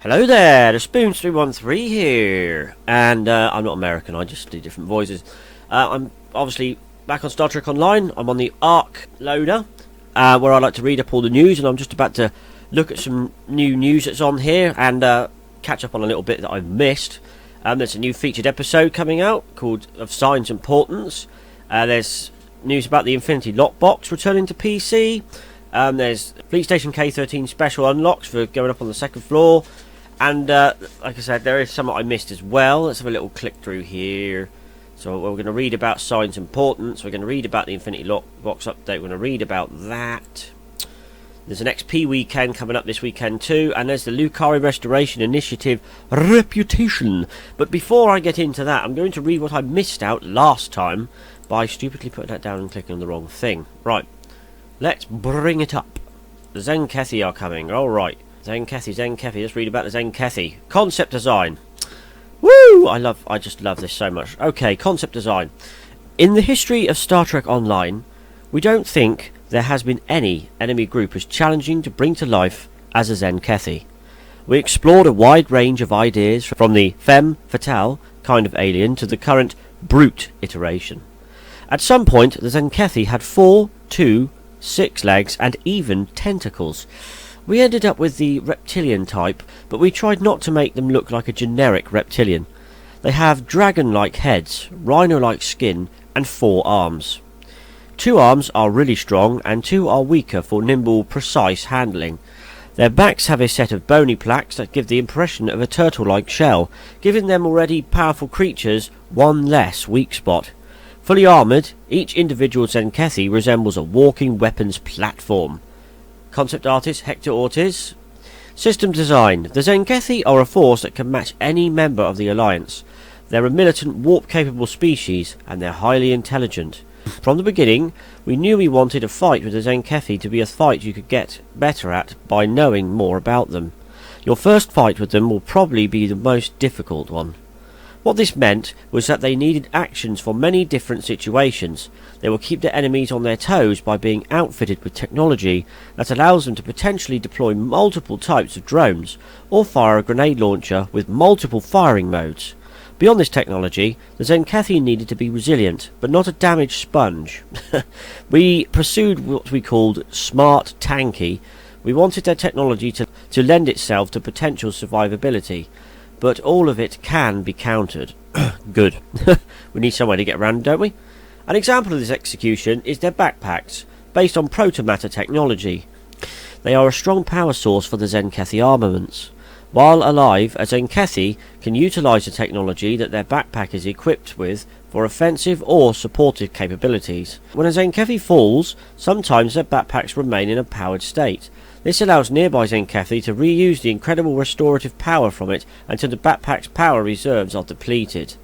Hello there, TheSpoons313 here, and I'm not American, I just do different voices. I'm obviously back on Star Trek Online. I'm on the Arc loader, where I like to read up all the news, and I'm just about to look at some new news that's on here, and catch up on a little bit that I've missed. There's a new featured episode coming out, called Of Science Importance. There's news about the Infinity Lockbox returning to PC. There's Fleet Station K13 special unlocks for going up on the second floor. And like I said, there is some that I missed as well. Let's have a little click through here. So we're going to read about Science Importance. We're going to read about the Infinity Lockbox update. We're going to read about that. There's an XP weekend coming up this weekend too. And there's the Lukari Restoration Initiative Reputation. But before I get into that, I'm going to read what I missed out last time by stupidly putting that down and clicking on the wrong thing. Right, let's bring it up. The Zenkethi are coming. Alright. Zenkethi. Let's read about the Zenkethi. Concept design. Woo! I just love this so much. Okay, concept design. In the history of Star Trek Online, we don't think there has been any enemy group as challenging to bring to life as a Zenkethi. We explored a wide range of ideas from the femme fatale kind of alien to the current brute iteration. At some point, the Zenkethi had 4, 2, 6 legs and even tentacles. We ended up with the reptilian type, but we tried not to make them look like a generic reptilian. They have dragon-like heads, rhino-like skin, and 4 arms. 2 arms are really strong, and 2 are weaker for nimble, precise handling. Their backs have a set of bony plaques that give the impression of a turtle-like shell, giving them already powerful creatures one less weak spot. Fully armoured, each individual Zenkethi resembles a walking weapons platform. Concept artist Hector Ortiz. System design. The Zenkethi are a force that can match any member of the Alliance. They're a militant, warp-capable species, and they're highly intelligent. From the beginning, we knew we wanted a fight with the Zenkethi to be a fight you could get better at by knowing more about them. Your first fight with them will probably be the most difficult one. What this meant was that they needed actions for many different situations. They will keep their enemies on their toes by being outfitted with technology that allows them to potentially deploy multiple types of drones, or fire a grenade launcher with multiple firing modes. Beyond this technology, the Zenkethi needed to be resilient, but not a damaged sponge. We pursued what we called smart tanky. We wanted their technology to lend itself to potential survivability. But all of it can be countered. Good. We need somewhere to get around, don't we? An example of this execution is their backpacks, based on protomatter technology. They are a strong power source for the Zenkethi armaments. While alive, a Zenkethi can utilise the technology that their backpack is equipped with for offensive or supportive capabilities. When a Zenkethi falls, sometimes their backpacks remain in a powered state. This allows nearby Zenkethi to reuse the incredible restorative power from it until the backpack's power reserves are depleted.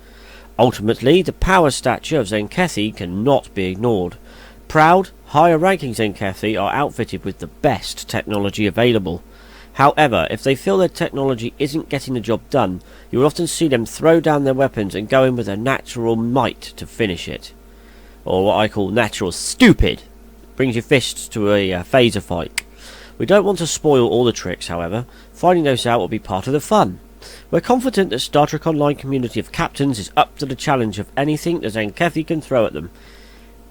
Ultimately, the power stature of Zenkethi cannot be ignored. Proud, higher-ranking Zenkethi are outfitted with the best technology available. However, if they feel their technology isn't getting the job done, you will often see them throw down their weapons and go in with their natural might to finish it. Or what I call natural stupid. Brings your fists to a phaser fight. We don't want to spoil all the tricks, however. Finding those out will be part of the fun. We're confident that Star Trek Online community of captains is up to the challenge of anything the Zenkethi can throw at them.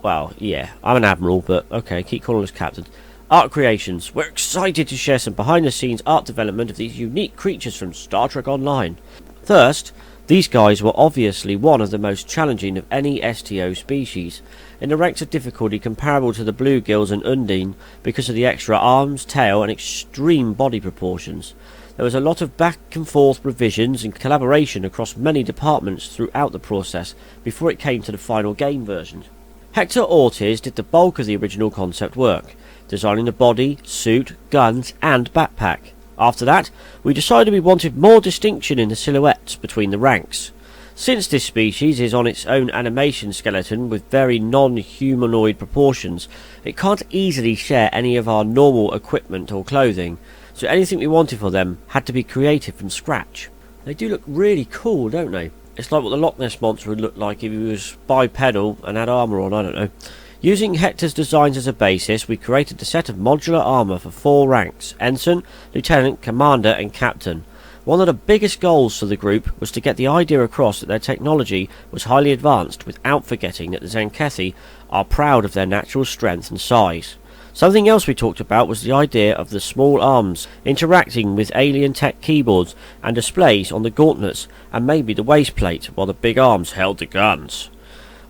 Well, yeah, I'm an admiral, but okay, keep calling us captain. Art creations. We're excited to share some behind-the-scenes art development of these unique creatures from Star Trek Online. First, these guys were obviously one of the most challenging of any STO species, in the ranks of difficulty comparable to the bluegills and undine because of the extra arms, tail and extreme body proportions. There was a lot of back and forth revisions and collaboration across many departments throughout the process before it came to the final game version. Hector Ortiz did the bulk of the original concept work, designing the body, suit, guns and backpack. After that, we decided we wanted more distinction in the silhouettes between the ranks. Since this species is on its own animation skeleton with very non-humanoid proportions, it can't easily share any of our normal equipment or clothing, so anything we wanted for them had to be created from scratch. They do look really cool, don't they? It's like what the Loch Ness Monster would look like if he was bipedal and had armour on, I don't know. Using Hector's designs as a basis, we created a set of modular armor for 4 ranks: Ensign, Lieutenant, Commander and Captain. One of the biggest goals for the group was to get the idea across that their technology was highly advanced without forgetting that the Zenkethi are proud of their natural strength and size. Something else we talked about was the idea of the small arms interacting with alien tech keyboards and displays on the gauntlets and maybe the waist plate while the big arms held the guns.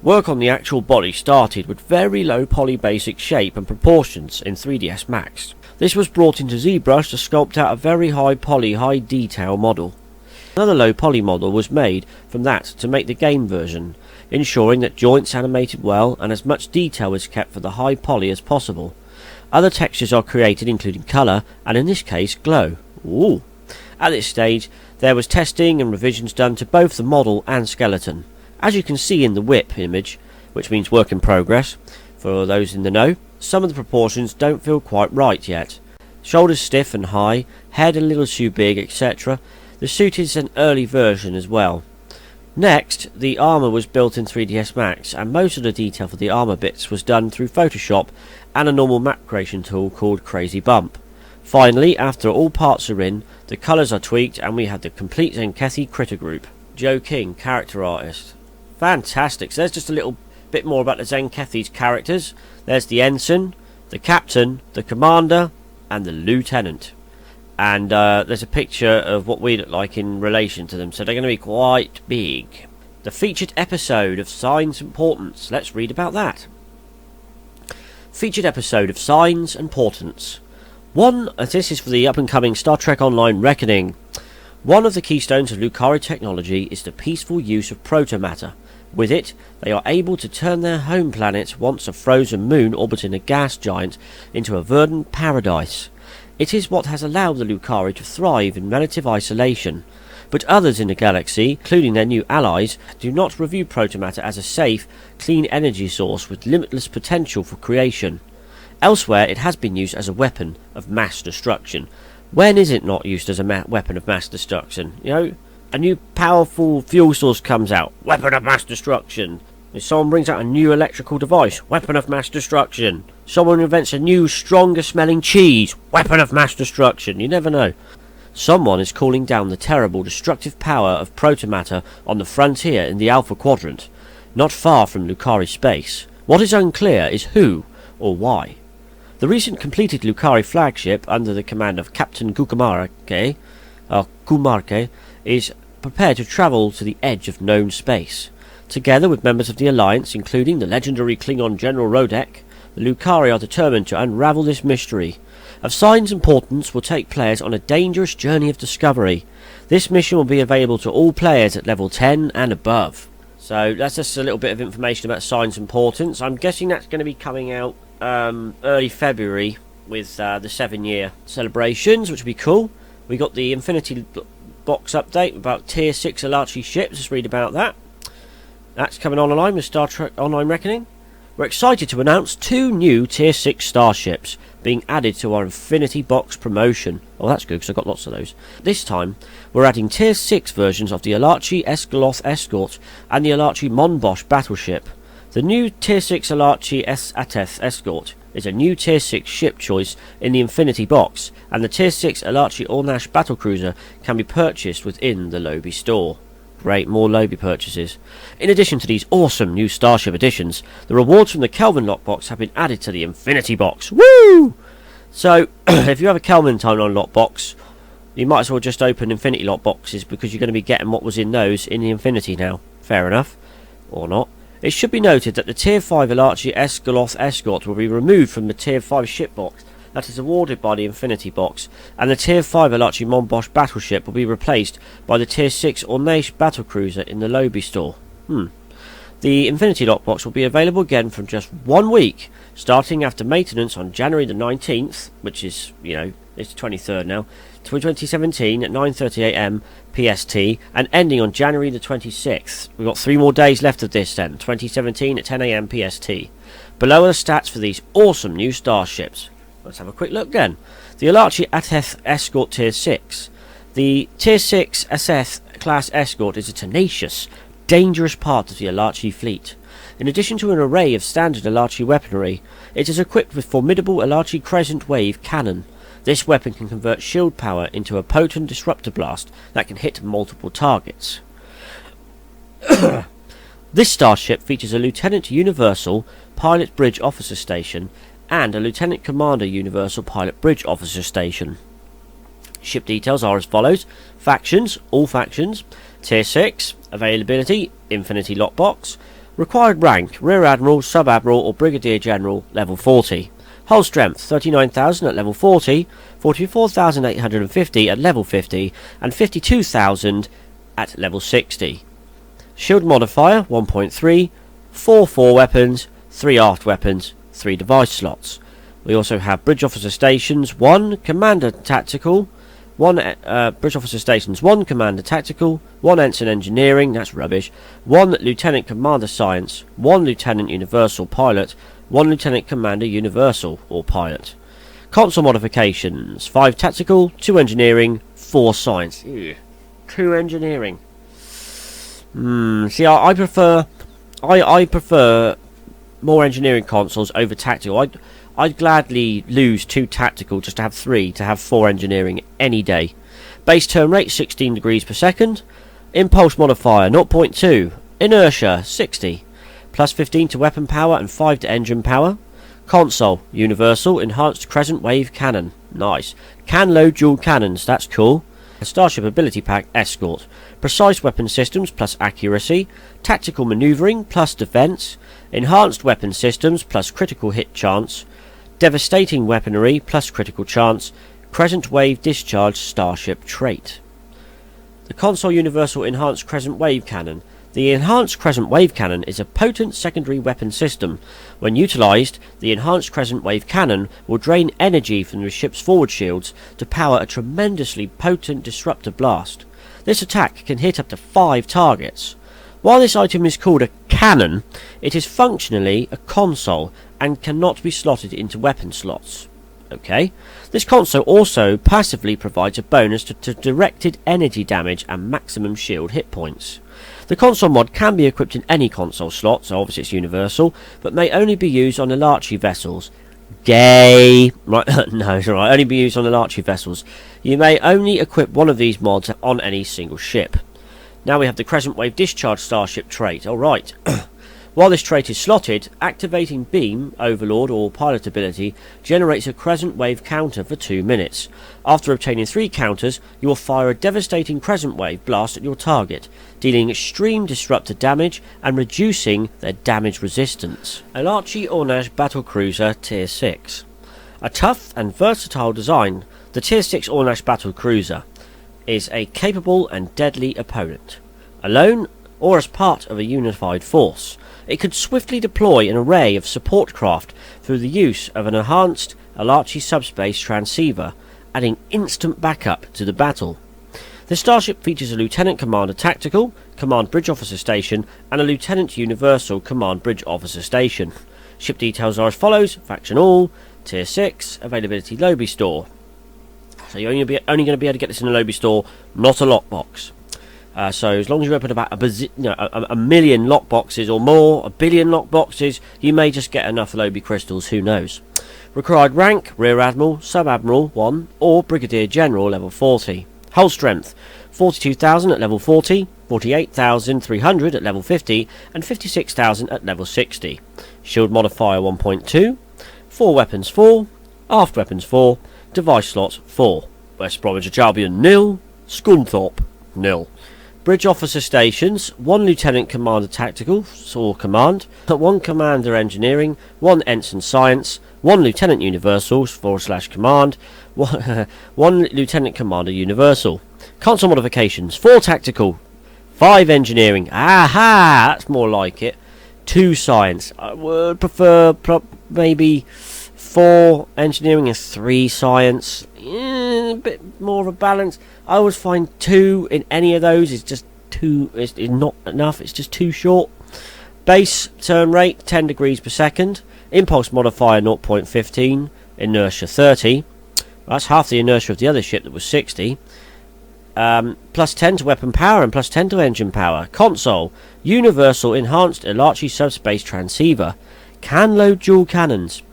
Work on the actual body started with very low poly basic shape and proportions in 3ds Max. This was brought into ZBrush to sculpt out a very high poly, high detail model. Another low poly model was made from that to make the game version, ensuring that joints animated well and as much detail is kept for the high poly as possible. Other textures are created including colour and in this case glow. Ooh. At this stage there was testing and revisions done to both the model and skeleton. As you can see in the whip image, which means work in progress, for those in the know, some of the proportions don't feel quite right yet. Shoulders stiff and high, head a little too big, etc. The suit is an early version as well. Next, the armour was built in 3ds Max, and most of the detail for the armour bits was done through Photoshop and a normal map creation tool called Crazy Bump. Finally, after all parts are in, the colours are tweaked and we have the complete Zenkethi critter group. Joe King, character artist. Fantastic. So there's just a little bit more about the Zenkethi's characters. There's the ensign, the captain, the commander, and the lieutenant. And there's a picture of what we look like in relation to them, so they're going to be quite big. The featured episode of Signs and Portents. Let's read about that. Featured episode of Signs and Portents. This is for the up-and-coming Star Trek Online Reckoning. One of the keystones of Lukari technology is the peaceful use of protomatter. With it, they are able to turn their home planet, once a frozen moon orbiting a gas giant, into a verdant paradise. It is what has allowed the Lukari to thrive in relative isolation. But others in the galaxy, including their new allies, do not review protomatter as a safe, clean energy source with limitless potential for creation. Elsewhere, it has been used as a weapon of mass destruction. When is it not used as a weapon of mass destruction? You know, a new powerful fuel source comes out, weapon of mass destruction. If someone brings out a new electrical device, weapon of mass destruction. Someone invents a new, stronger smelling cheese, weapon of mass destruction. You never know. Someone is calling down the terrible, destructive power of protomatter on the frontier in the Alpha Quadrant, not far from Lukari space. What is unclear is who or why. The recent completed Lukari flagship, under the command of Captain Kumarke, is prepared to travel to the edge of known space. Together with members of the Alliance, including the legendary Klingon General Rodek, the Lukari are determined to unravel this mystery. Of Signs and Portents will take players on a dangerous journey of discovery. This mission will be available to all players at level 10 and above. So that's just a little bit of information about Signs and Portents. I'm guessing that's going to be coming out early February with the 7-year celebrations, which will be cool. We got the Infinity box update about Tier 6 Aloud ships. Let's read about that. That's coming online with Star Trek Online Reckoning. We're excited to announce 2 new Tier 6 starships being added to our Infinity Box promotion. Oh, that's good, because I've got lots of those. This time, we're adding Tier 6 versions of the Aloud Esgaloth Escort and the Aloud Monbosch battleship. The new Tier 6 Aloud Ateth Escort is a new Tier 6 ship choice in the Infinity Box, and the Tier 6 Aloud Ornash battlecruiser can be purchased within the Lobby store. Great, more Lobby purchases. In addition to these awesome new Starship additions, the rewards from the Kelvin lockbox have been added to the Infinity Box. Woo! So, if you have a Kelvin timeline lockbox, you might as well just open Infinity lockboxes, because you're going to be getting what was in those in the Infinity now. Fair enough. Or not. It should be noted that the Tier 5 Aloud Esgaloth Escort will be removed from the Tier 5 ship box that is awarded by the Infinity Box, and the Tier 5 Aloud Monbosch battleship will be replaced by the Tier 6 Ornash battlecruiser in the Lobby store. The Infinity lockbox will be available again from just 1 week, starting after maintenance on January the 19th, which is, you know, it's the 23rd now, 2017 at 9:30am PST, and ending on January the 26th. We've got 3 more days left of this then, 2017 at 10am PST. Below are the stats for these awesome new starships. Let's have a quick look then. The Aloud Ateth Escort Tier 6. The Tier 6 Aseth class escort is a tenacious, dangerous part of the Aloud fleet. In addition to an array of standard Aloud weaponry, it is equipped with formidable Aloud Crescent wave cannon. This weapon can convert shield power into a potent disruptor blast that can hit multiple targets. This starship features a Lieutenant Universal Pilot Bridge Officer Station and a Lieutenant Commander Universal Pilot Bridge Officer Station. Ship details are as follows. Factions, all factions. Tier 6, availability, Infinity Lockbox. Required rank, Rear Admiral, Sub Admiral or Brigadier General, level 40. Hull strength, 39,000 at level 40, 44,850 at level 50, and 52,000 at level 60. Shield modifier, 1.3, 4 weapons, 3 aft weapons, 3 device slots. We also have Bridge Officer Stations, 1 Commander Tactical, 1 Bridge Officer Stations, 1 Commander Tactical, 1 Ensign Engineering, that's rubbish, 1 Lieutenant Commander Science, 1 Lieutenant Universal Pilot, 1 Lieutenant Commander Universal or Pilot. Console modifications, 5 Tactical, 2 Engineering, 4 Science. Ew. 2 Engineering. See, I prefer more engineering consoles over tactical. I'd gladly lose 2 tactical just to have 3, to have 4 engineering any day. Base turn rate 16 degrees per second. Impulse modifier 0.2. Inertia 60. Plus 15 to weapon power and 5 to engine power. Console Universal Enhanced Crescent Wave Cannon. Nice. Can load dual cannons, that's cool. Starship Ability Pack Escort. Precise weapon systems plus accuracy. Tactical maneuvering plus defense. Enhanced weapon systems plus critical hit chance. Devastating weaponry plus critical chance. Crescent Wave Discharge Starship trait. The Console Universal Enhanced Crescent Wave Cannon. The Enhanced Crescent Wave Cannon is a potent secondary weapon system. When utilised, the Enhanced Crescent Wave Cannon will drain energy from the ship's forward shields to power a tremendously potent disruptor blast. This attack can hit up to 5 targets. While this item is called a cannon, it is functionally a console and cannot be slotted into weapon slots. Okay. This console also passively provides a bonus to directed energy damage and maximum shield hit points. The console mod can be equipped in any console slot, so obviously it's universal, but may only be used on Aloud vessels. Gay! Right, no, it's alright, only be used on Aloud vessels. You may only equip one of these mods on any single ship. Now we have the Crescent Wave Discharge Starship trait. Alright. While this trait is slotted, activating Beam, Overlord or Pilot ability generates a Crescent Wave counter for 2 minutes. After obtaining 3 counters, you will fire a devastating Crescent Wave blast at your target, dealing extreme disruptor damage and reducing their damage resistance. Aloud Battle Cruiser Tier 6. A tough and versatile design, the Tier 6 Ornash Battle Cruiser is a capable and deadly opponent. Alone or as part of a unified force, it could swiftly deploy an array of support craft through the use of an enhanced Aloud subspace transceiver, adding instant backup to the battle. The Starship features a Lieutenant Commander Tactical, Command Bridge Officer Station, and a Lieutenant Universal Command Bridge Officer Station. Ship details are as follows. Faction All, Tier 6, availability Lobby Store. So you're only going to be able to get this in a Lobby Store, not a lockbox. So as long as you open about a million lockboxes or more, a billion lockboxes, you may just get enough Lobby crystals, who knows. Required rank, Rear Admiral, Sub Admiral 1, or Brigadier General level 40. Hull strength, 42,000 at level 40, 48,300 at level 50, and 56,000 at level 60. Shield modifier 1.2, 4 weapons 4, aft weapons 4, device slots 4. West Bromwich Albion 0, Scunthorpe 0. Bridge Officer Stations, 1 Lieutenant Commander Tactical or Command, 1 Commander Engineering, 1 Ensign Science, 1 Lieutenant Universal / Command, 1 Lieutenant Commander Universal. Console modifications, 4 Tactical, 5 Engineering, aha, that's more like it, 2 Science. I would prefer maybe 4 Engineering and 3 Science. A bit more of a balance. I always find 2 in any of those is just too, is not enough, it's just too short. Base turn rate 10 degrees per second, impulse modifier 0.15, inertia 30. That's half the inertia of the other ship that was 60. Plus 10 to weapon power and plus 10 to engine power. Console Universal Enhanced Aloud Subspace Transceiver. Can load dual cannons.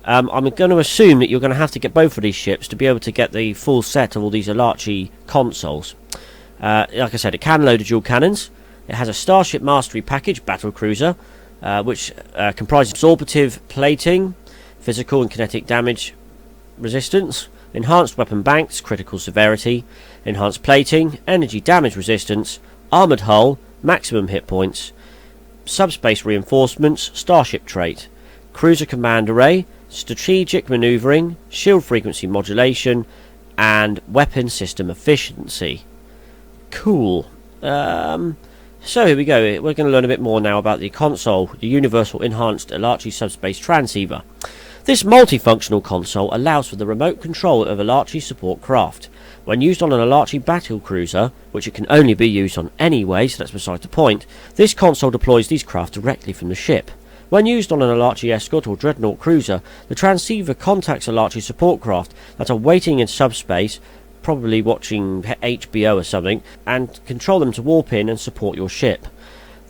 I'm going to assume that you're going to have to get both of these ships to be able to get the full set of all these Aloud consoles. Like I said, it can load dual cannons. It has a Starship Mastery Package battle cruiser, which comprises absorptive plating, physical and kinetic damage resistance, enhanced weapon banks, critical severity, enhanced plating, energy damage resistance, armoured hull, maximum hit points, subspace reinforcements, Starship trait, cruiser command array, strategic manoeuvring, shield frequency modulation, and weapon system efficiency. Cool. So here we go. We're going to learn a bit more now about the console, the Universal Enhanced Aloud Subspace Transceiver. This multifunctional console allows for the remote control of Aloud support craft. When used on an Aloud battle cruiser, which it can only be used on anyway, so that's beside the point, this console deploys these craft directly from the ship. When used on an Aloud escort or dreadnought cruiser, the transceiver contacts Aloud support craft that are waiting in subspace, probably watching HBO or something, and control them to warp in and support your ship.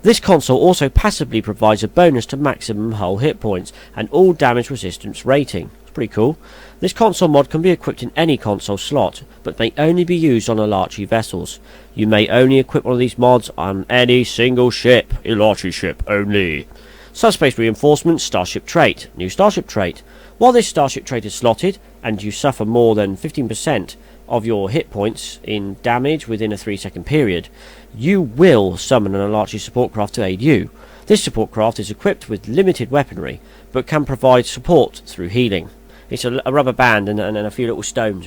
This console also passively provides a bonus to maximum hull hit points and all damage resistance rating. It's pretty cool. This console mod can be equipped in any console slot, but may only be used on Aloud vessels. You may only equip one of these mods on any single ship. Aloud ship only. Subspace reinforcement, Starship trait. New Starship trait. While this Starship trait is slotted, and you suffer more than 15% of your hit points in damage within a 3-second period, you will summon an Aloud support craft to aid you. This support craft is equipped with limited weaponry, but can provide support through healing. It's a rubber band and a few little stones.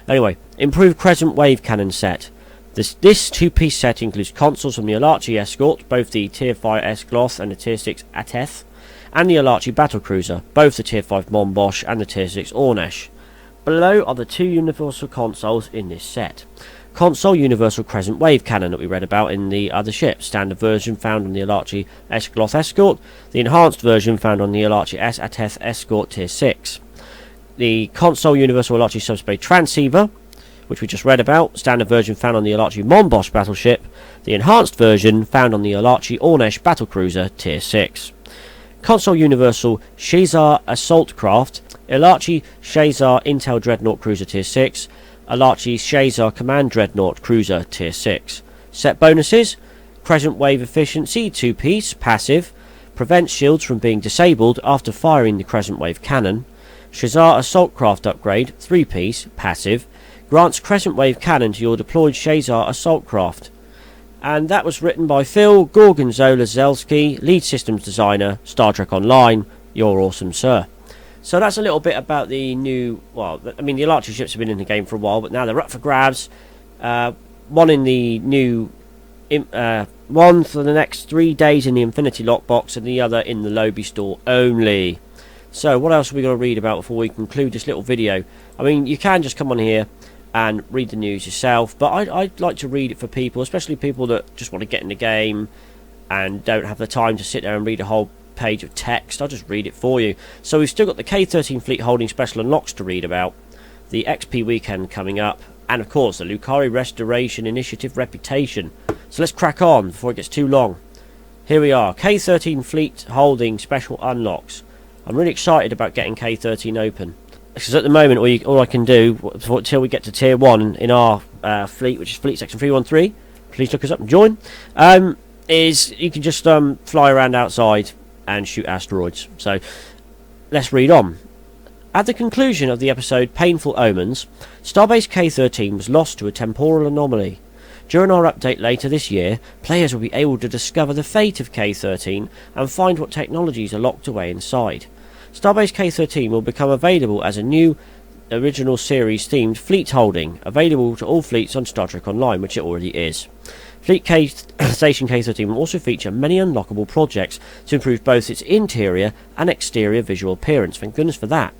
Anyway, improved Crescent wave cannon set. This two-piece set includes consoles from the Aloud escort, both the Tier 5 S-Gloth and the Tier 6 Ateth, and the Aloud battle cruiser, both the Tier 5 Monbosch and the Tier 6 Ornesh. Below are the two universal consoles in this set. Console Universal Crescent Wave Cannon that we read about in the other ship. Standard version found on the Aloud S-Gloth Escort. The enhanced version found on the Aloud S Ateth Escort Tier 6. The Console Universal Aloud Subspace Transceiver, which we just read about. Standard version found on the Aloud Monbosch battleship. The enhanced version found on the Aloud Ornesh Battlecruiser Tier 6. Console Universal Shazar Assault Craft, Aloud Shazar Intel Dreadnought Cruiser Tier 6, Aloud Shazar Command Dreadnought Cruiser Tier 6. Set bonuses: Crescent Wave Efficiency 2-piece, passive, prevents shields from being disabled after firing the Crescent Wave Cannon. Shazar Assault Craft upgrade 3-piece, passive, grants Crescent Wave Cannon to your deployed Shazar Assault Craft. And that was written by Phil Gorgonzola-Zelski, lead systems designer, Star Trek Online. You're awesome, sir. So that's a little bit about the new, well, I mean, the Aloud ships have been in the game for a while, but now they're up for grabs. One in the new, one for the next 3 days in the Infinity Lockbox, and the other in the Lobby store only. So what else are we going to read about before we conclude this little video? I mean, you can just come on here and read the news yourself, but I'd like to read it for people, especially people that just want to get in the game and don't have the time to sit there and read a whole page of text. I'll just read it for you. So we've still got the K-13 fleet holding special unlocks to read about, the XP weekend coming up, and of course the Lukari Restoration Initiative reputation. So let's crack on before it gets too long. Here we are, K-13 fleet holding special unlocks. I'm really excited about getting K-13 open, because at the moment all I can do until we get to tier 1 in our fleet, which is fleet section 313, please look us up and join, is you can just fly around outside and shoot asteroids. So let's read on. At the conclusion of the episode Painful Omens, Starbase K-13 was lost to a temporal anomaly. During our update later this year, players will be able to discover the fate of K-13 and find what technologies are locked away inside. Starbase K-13 will become available as a new original series themed fleet holding, available to all fleets on Star Trek Online, which it already is. Fleet Station K-13 will also feature many unlockable projects to improve both its interior and exterior visual appearance, thank goodness for that,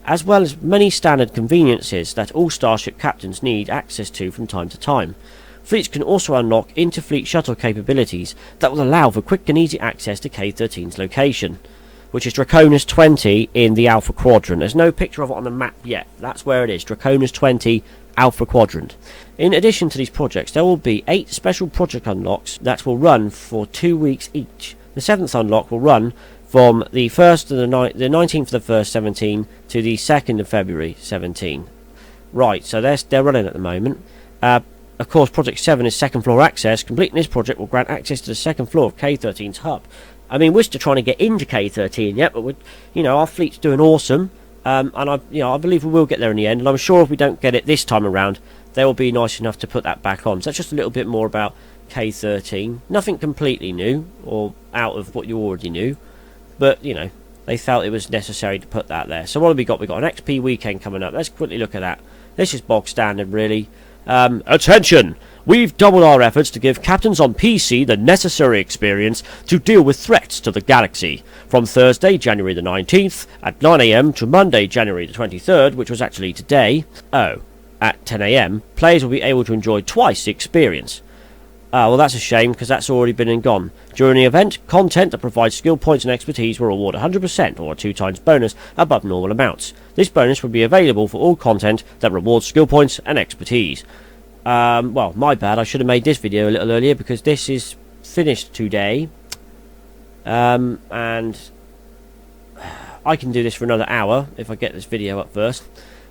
as well as many standard conveniences that all Starship captains need access to from time to time. Fleets can also unlock inter-fleet shuttle capabilities that will allow for quick and easy access to K-13's location, which is Draconis 20 in the Alpha Quadrant. There's no picture of it on the map yet. That's where it is, Draconis 20 Alpha Quadrant. In addition to these projects, there will be 8 special project unlocks that will run for 2 weeks each. The 7th unlock will run from the 1st to the 19th of the 1st 17 to the 2nd of February 17. Right, so they're running at the moment. Of course, Project 7 is second floor access. Completing this project will grant access to the second floor of K13's hub. I mean, we're still trying to get into K13 yet, but our fleet's doing awesome, and I believe we will get there in the end. And I'm sure if we don't get it this time around, they will be nice enough to put that back on. So that's just a little bit more about K13. Nothing completely new or out of what you already knew, but they felt it was necessary to put that there. So what have we got? We've got an XP weekend coming up. Let's quickly look at that. This is bog standard, really. Attention! We've doubled our efforts to give captains on PC the necessary experience to deal with threats to the galaxy. From Thursday, January the 19th at 9 AM to Monday, January the 23rd, which was actually today, at 10 AM, players will be able to enjoy twice the experience. Well, that's a shame, because that's already been and gone. During the event, content that provides skill points and expertise will reward 100% or a 2 times bonus above normal amounts. This bonus will be available for all content that rewards skill points and expertise. Well, my bad, I should have made this video a little earlier, because this is finished today. And I can do this for another hour, if I get this video up first.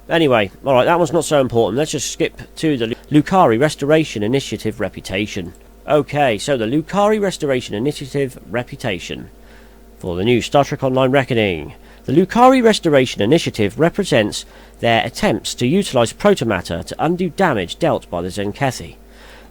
Anyway, alright, that one's not so important. Let's just skip to the Lukari Restoration Initiative reputation. Okay, so the Lukari Restoration Initiative reputation. For the new Star Trek Online Reckoning. The Lukari Restoration Initiative represents their attempts to utilise protomatter to undo damage dealt by the Zenkethi.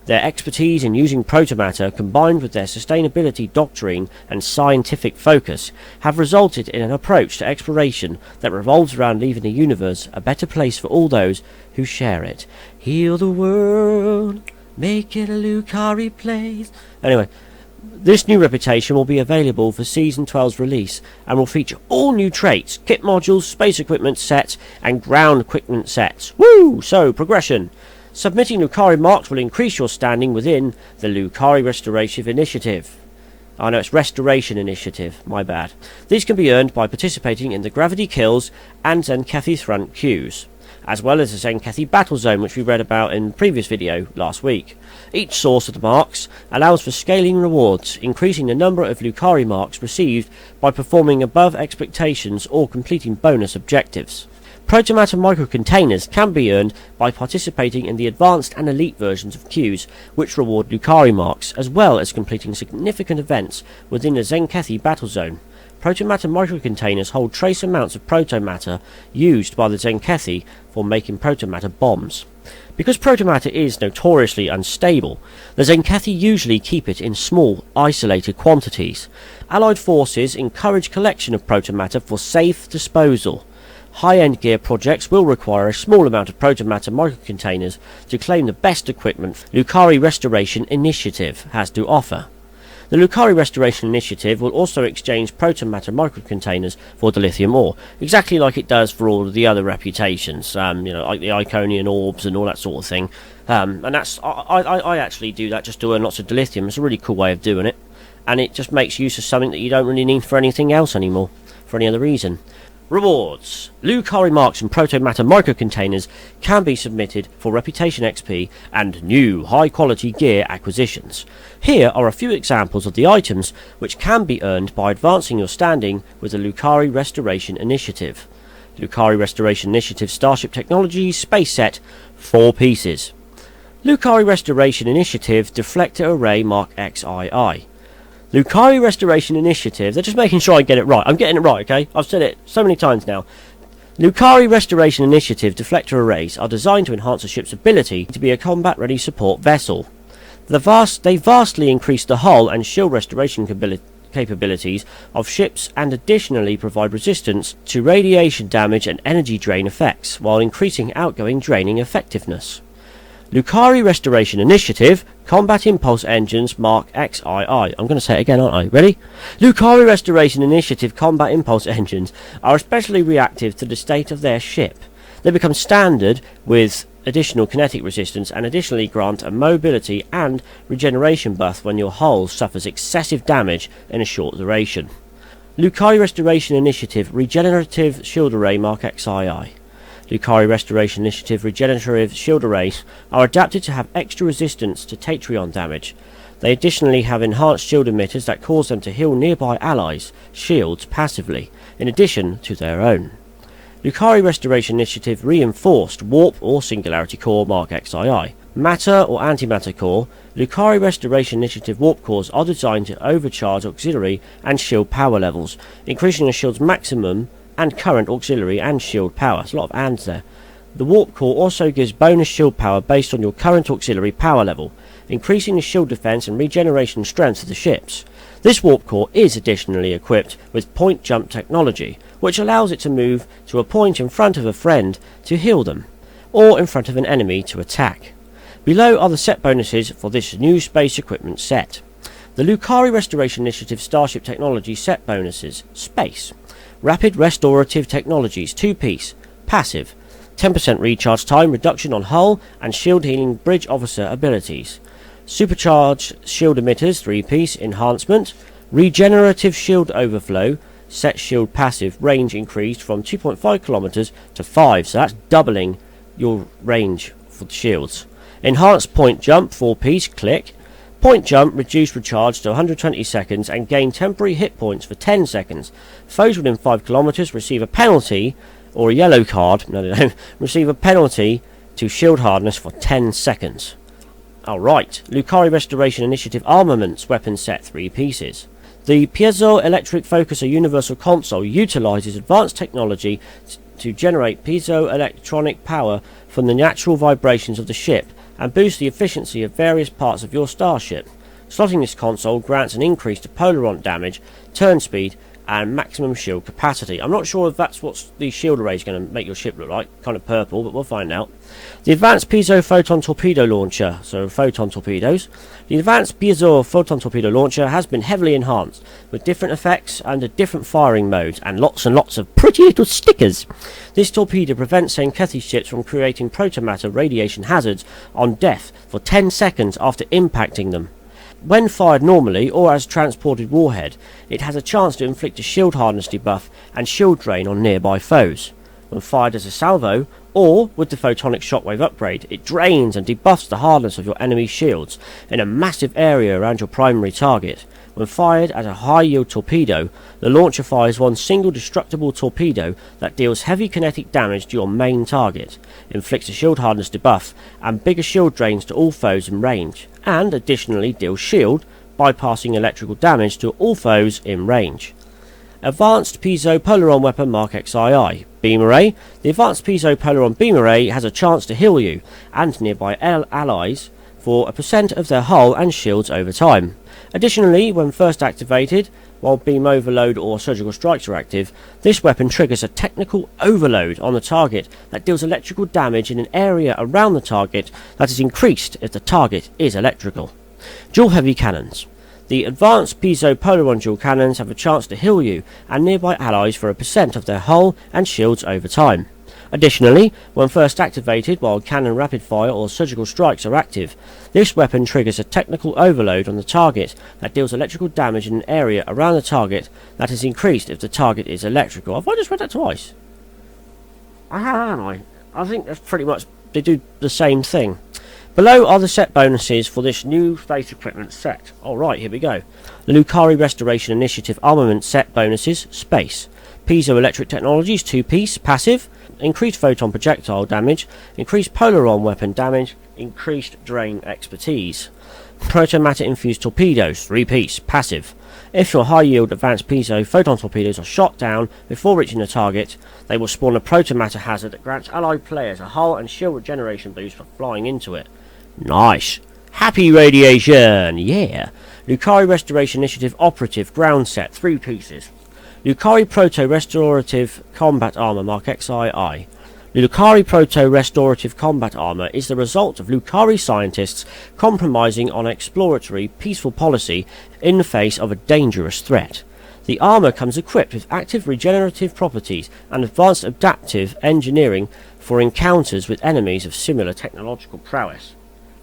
Their expertise in using protomatter, combined with their sustainability doctrine and scientific focus, have resulted in an approach to exploration that revolves around leaving the universe a better place for all those who share it. Heal the world, make it a Lukari place. Anyway, this new reputation will be available for Season 12's release and will feature all new traits, kit modules, space equipment sets, and ground equipment sets. Woo! So, progression. Submitting Lukari marks will increase your standing within the Lukari Restoration Initiative. Oh no, it's Restoration Initiative, my bad. These can be earned by participating in the Gravity Kills and Zenkethi Front Queues, as well as the Zenkethi Battle Zone, which we read about in the previous video last week. Each source of the marks allows for scaling rewards, increasing the number of Lukari marks received by performing above expectations or completing bonus objectives. Protomatter microcontainers can be earned by participating in the advanced and elite versions of queues, which reward Lukari marks, as well as completing significant events within the Zenkethi Battle Zone. Protomatter microcontainers hold trace amounts of protomatter used by the Zenkethi for making protomatter bombs. Because protomatter is notoriously unstable, the Zenkethi usually keep it in small, isolated quantities. Allied forces encourage collection of protomatter for safe disposal. High-end gear projects will require a small amount of protomatter microcontainers to claim the best equipment Lukari Restoration Initiative has to offer. The Lukari Restoration Initiative will also exchange protomatter microcontainers for dilithium ore, exactly like it does for all of the other reputations, like the Iconian orbs and all that sort of thing. And that's I actually do that just to earn lots of dilithium. It's a really cool way of doing it, and it just makes use of something that you don't really need for anything else anymore, for any other reason. Rewards. Lukari marks and protomatter microcontainers can be submitted for reputation XP and new high-quality gear acquisitions. Here are a few examples of the items which can be earned by advancing your standing with the Lukari Restoration Initiative. Lukari Restoration Initiative Starship Technology Space Set, 4 pieces. Lukari Restoration Initiative Deflector Array Mark XII. Lukari Restoration Initiative, they're just making sure I get it right. I'm getting it right, okay? I've said it so many times now. Lukari Restoration Initiative deflector arrays are designed to enhance a ship's ability to be a combat-ready support vessel. They vastly increase the hull and shield restoration capabilities of ships and additionally provide resistance to radiation damage and energy drain effects, while increasing outgoing draining effectiveness. Lukari Restoration Initiative Combat Impulse Engines Mark XII. I'm going to say it again, aren't I? Ready? Lukari Restoration Initiative Combat Impulse Engines are especially reactive to the state of their ship. They become standard with additional kinetic resistance and additionally grant a mobility and regeneration buff when your hull suffers excessive damage in a short duration. Lukari Restoration Initiative Regenerative Shield Array Mark XII. Lukari Restoration Initiative Regenerative Shield Arrays are adapted to have extra resistance to Tatrion damage. They additionally have enhanced shield emitters that cause them to heal nearby allies' shields passively, in addition to their own. Lukari Restoration Initiative Reinforced Warp or Singularity Core Mark XII. Matter or Antimatter Core, Lukari Restoration Initiative Warp Cores are designed to overcharge auxiliary and shield power levels, increasing a shield's maximum and current auxiliary and shield power. There's a lot of ands there. The Warp Core also gives bonus shield power based on your current auxiliary power level, increasing the shield defense and regeneration strength of the ships. This Warp Core is additionally equipped with point jump technology, which allows it to move to a point in front of a friend to heal them, or in front of an enemy to attack. Below are the set bonuses for this new space equipment set. The Lukari Restoration Initiative Starship Technology set bonuses. Space. Rapid Restorative Technologies 2-piece. Passive. 10% recharge time reduction on hull and shield healing bridge officer abilities. Supercharged shield emitters 3-piece enhancement. Regenerative Shield overflow. Set shield passive range increased from 2.5 kilometers to 5, so that's doubling your range for the shields. Enhanced point jump 4-piece click. Point jump reduced recharge to 120 seconds and gain temporary hit points for 10 seconds. Foes within 5 kilometers receive a penalty or a yellow card, receive a penalty to shield hardness for 10 seconds. Alright, Lukari Restoration Initiative Armaments weapon set 3 pieces. The Piezoelectric Focuser Universal Console utilizes advanced technology to generate piezoelectronic power from the natural vibrations of the ship and boost the efficiency of various parts of your starship. Slotting this console grants an increase to polaron damage, turn speed, and maximum shield capacity. I'm not sure if that's what the shield array is going to make your ship look like. Kind of purple, but we'll find out. The Advanced Piezo Photon Torpedo Launcher, so photon torpedoes. The Advanced Piezo Photon Torpedo Launcher has been heavily enhanced, with different effects under different firing modes, and lots of pretty little stickers. This torpedo prevents Senkethi ships from creating protomatter radiation hazards on death for 10 seconds after impacting them. When fired normally or as transported warhead, it has a chance to inflict a shield hardness debuff and shield drain on nearby foes. When fired as a salvo, or with the photonic shockwave upgrade, it drains and debuffs the hardness of your enemy's shields in a massive area around your primary target. When fired as a high-yield torpedo, the launcher fires one single destructible torpedo that deals heavy kinetic damage to your main target, inflicts a shield hardness debuff, and bigger shield drains to all foes in range, and additionally deals shield, bypassing electrical damage to all foes in range. Advanced Piezo Polaron Weapon Mark XII. Beam Array. The Advanced Piezo Polaron Beam Array has a chance to heal you and nearby allies for a % of their hull and shields over time. Additionally, when first activated, while beam overload or surgical strikes are active, this weapon triggers a technical overload on the target that deals electrical damage in an area around the target that is increased if the target is electrical. Dual Heavy Cannons. The Advanced Piezo Polaron Dual Cannons have a chance to heal you and nearby allies for a % of their hull and shields over time. Additionally, when first activated while cannon rapid fire or surgical strikes are active, this weapon triggers a technical overload on the target that deals electrical damage in an area around the target that is increased if the target is electrical. Have I just read that twice? I think that's pretty much, they do the same thing. Below are the set bonuses for this new space equipment set. Alright, here we go. The Lukari Restoration Initiative Armament set bonuses. Space. Piezoelectric Technologies 2-piece. Passive. Increased photon projectile damage. Increased polaron weapon damage. Increased drain expertise. Protomatter infused torpedoes 3-piece. Passive. If your high-yield advanced piezo photon torpedoes are shot down before reaching the target, they will spawn a protomatter hazard that grants allied players a hull and shield regeneration boost for flying into it. Nice. Happy radiation. Yeah. Lukari Restoration Initiative Operative Ground Set 3 pieces. Lukari Proto Restorative Combat Armor Mark XII. The Lukari Proto Restorative Combat Armor is the result of Lukari scientists compromising on exploratory, peaceful policy in the face of a dangerous threat. The armor comes equipped with active regenerative properties and advanced adaptive engineering for encounters with enemies of similar technological prowess.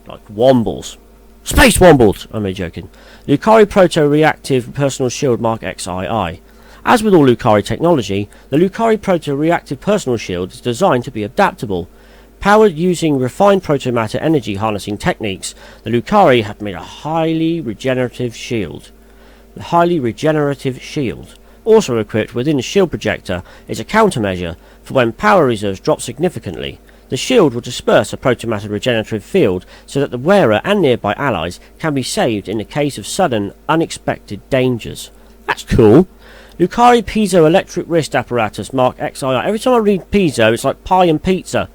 Like Wombles. Space Wombles! I'm only joking. Lukari Proto Reactive Personal Shield Mark XII. As with all Lukari technology, the Lukari Proto Reactive Personal Shield is designed to be adaptable, Powered using refined protomatter energy harnessing techniques, the Lukari have made a highly regenerative shield. The highly regenerative shield, also equipped within the shield projector, is a countermeasure for when power reserves drop significantly. The shield will disperse a protomatter regenerative field so that the wearer and nearby allies can be saved in the case of sudden, unexpected dangers. That's cool. Lukari piezoelectric wrist apparatus Mark XII. Every time I read piezo, it's like pie and pizza.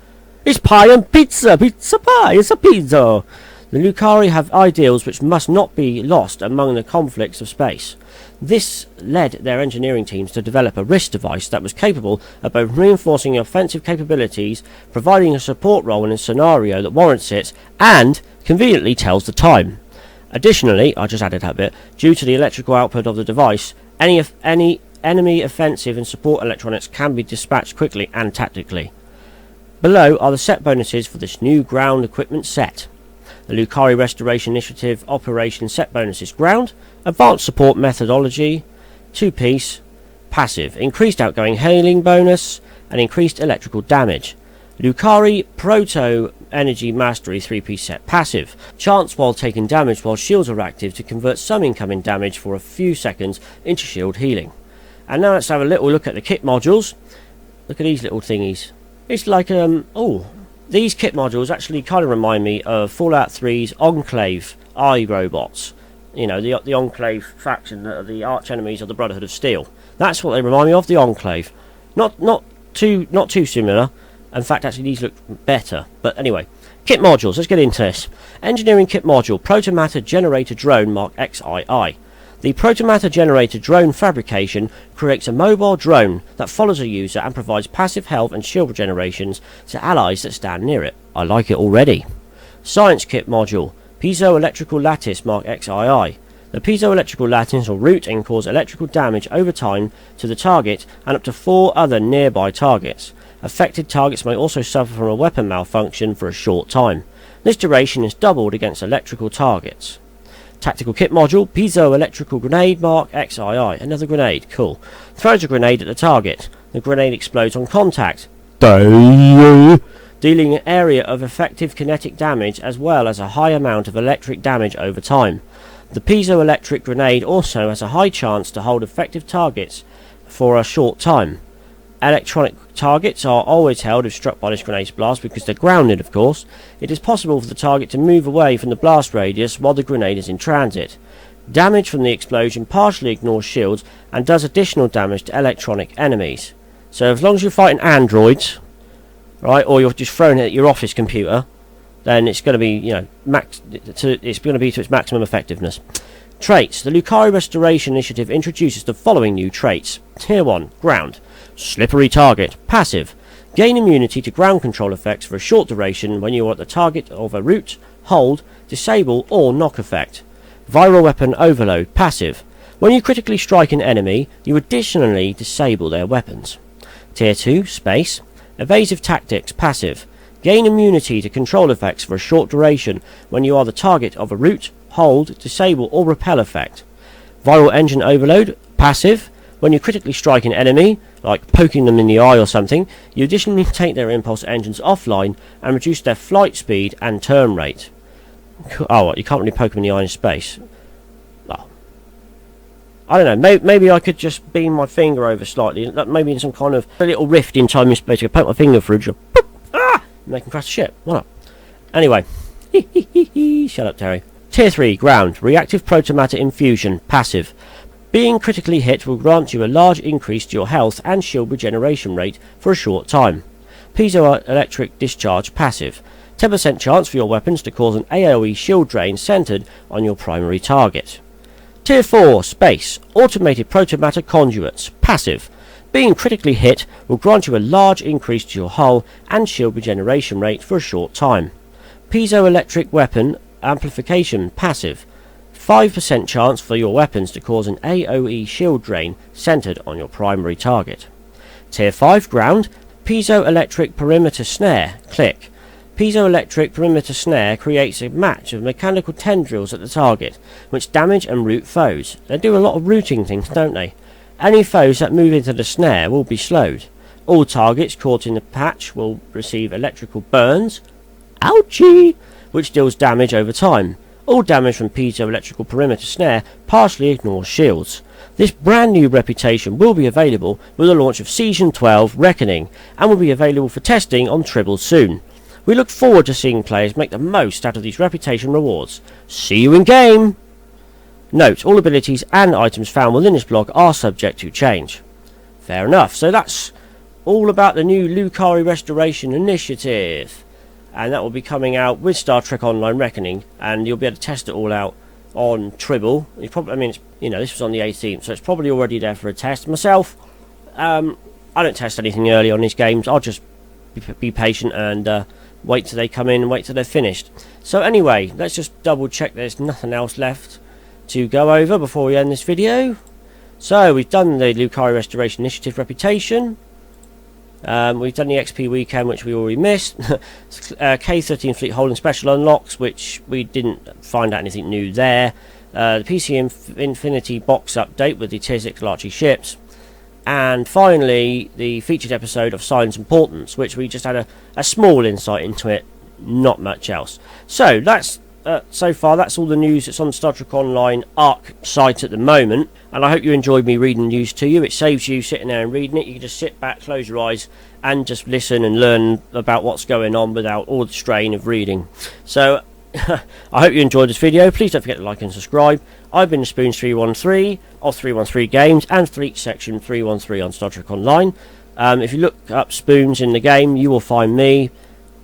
It's pie and pizza! Pizza pie! It's a pizza! The Lukari have ideals which must not be lost among the conflicts of space. This led their engineering teams to develop a wrist device that was capable of both reinforcing offensive capabilities, providing a support role in a scenario that warrants it, and conveniently tells the time. Additionally, I just added that bit, due to the electrical output of the device, any enemy offensive and support electronics can be dispatched quickly and tactically. Below are the set bonuses for this new ground equipment set. The Lukari Restoration Initiative Operation Set Bonuses: Ground, Advanced Support Methodology, 2-piece, Passive, Increased Outgoing Hailing Bonus, and Increased Electrical Damage. Lukari Proto Energy Mastery 3-piece set: Passive, Chance while taking damage while shields are active to convert some incoming damage for a few seconds into shield healing. And now let's have a little look at the kit modules. Look at these little thingies. It's like, these kit modules actually kind of remind me of Fallout 3's Enclave iRobots. You know, the Enclave faction that are the arch enemies of the Brotherhood of Steel. That's what they remind me of, the Enclave. Not too similar. In fact, actually, these look better. But anyway, kit modules. Let's get into this. Engineering kit module: Protomatter Generator Drone Mark XII. The Protomatter Generator Drone fabrication creates a mobile drone that follows a user and provides passive health and shield regenerations to allies that stand near it. I like it already. Science Kit Module: Piezoelectrical Lattice Mark XII. The piezoelectrical lattice will root and cause electrical damage over time to the target and up to 4 other nearby targets. Affected targets may also suffer from a weapon malfunction for a short time. This duration is doubled against electrical targets. Tactical Kit Module: Piezoelectrical Grenade Mark XII. Another grenade, cool. Throws a grenade at the target. The grenade explodes on contact, dealing an area of effective kinetic damage as well as a high amount of electric damage over time. The piezoelectric grenade also has a high chance to hold effective targets for a short time. Electronic targets are always held if struck by this grenade's blast because they're grounded, of course. It is possible for the target to move away from the blast radius while the grenade is in transit. Damage from the explosion partially ignores shields and does additional damage to electronic enemies. So as long as you're fighting androids, right, or you're just throwing it at your office computer, then it's going to be, you know, it's going to be to its maximum effectiveness. Traits: the Lukari Restoration Initiative introduces the following new traits. Tier 1, Ground. Slippery target. Passive. Gain immunity to ground control effects for a short duration when you are at the target of a root, hold, disable or knock effect. Viral weapon overload. Passive. When you critically strike an enemy, you additionally disable their weapons. Tier 2, Space. Evasive tactics. Passive. Gain immunity to control effects for a short duration when you are the target of a root, hold, disable or repel effect. Viral engine overload. Passive. When you critically strike an enemy, like poking them in the eye or something, you additionally take their impulse engines offline and reduce their flight speed and turn rate. Oh, what, you can't really poke them in the eye in space. Oh. I don't know, maybe I could just beam my finger over slightly, maybe in some kind of a little rift in time and space. I could poke my finger through, just boop, make them crash the ship. Why not? Anyway, shut up, Terry. Tier 3, Ground. Reactive Protomatter Infusion. Passive. Being critically hit will grant you a large increase to your health and shield regeneration rate for a short time. Piezoelectric Discharge. Passive. 10% chance for your weapons to cause an AoE shield drain centered on your primary target. Tier 4, Space. Automated Protomatter Conduits. Passive. Being critically hit will grant you a large increase to your hull and shield regeneration rate for a short time. Piezoelectric Weapon Amplification. Passive. 5% chance for your weapons to cause an AoE shield drain centered on your primary target. Tier 5, Ground. Piezoelectric Perimeter Snare. Click. Piezoelectric Perimeter Snare creates a match of mechanical tendrils at the target, which damage and root foes. They do a lot of rooting things, don't they? Any foes that move into the snare will be slowed. All targets caught in the patch will receive electrical burns, ouchie, which deals damage over time. All damage from piezoelectrical perimeter snare partially ignores shields. This brand new reputation will be available with the launch of Season 12 Reckoning and will be available for testing on Tribble soon. We look forward to seeing players make the most out of these reputation rewards. See you in game! Note, all abilities and items found within this blog are subject to change. Fair enough, so that's all about the new Lukari Restoration Initiative. And that will be coming out with Star Trek Online Reckoning, and you'll be able to test it all out on Tribble. You probably, I mean, this was on the 18th, so it's probably already there for a test. Myself, I don't test anything early on these games. I'll just be patient and wait till they come in and wait till they're finished. So anyway, let's just double check there's nothing else left to go over before we end this video. So we've done the Lukari Restoration Initiative reputation. We've done the XP weekend, which we already missed. K13 Fleet Holding Special unlocks, which we didn't find out anything new there. The PC Infinity box update with the Tier 6 Larchy ships. And finally, the featured episode of Signs and Portents, which we just had a small insight into it, not much else. So that's so far that's all the news that's on the Star Trek Online ARC site at the moment, and I hope you enjoyed me reading news to you. It saves you sitting there and reading it. You can just sit back, close your eyes, and just listen and learn about what's going on without all the strain of reading. So I hope you enjoyed this video. Please don't forget to like and subscribe. I've been TheSpoons313 of 313 Games and Fleet Section 313 on Star Trek Online. If you look up Spoons in the game, you will find me,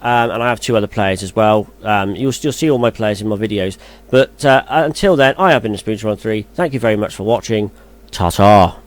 and I have 2 other players as well. You'll still see all my players in my videos. But until then, I have been TheSpoons313. Thank you very much for watching. Ta-ta.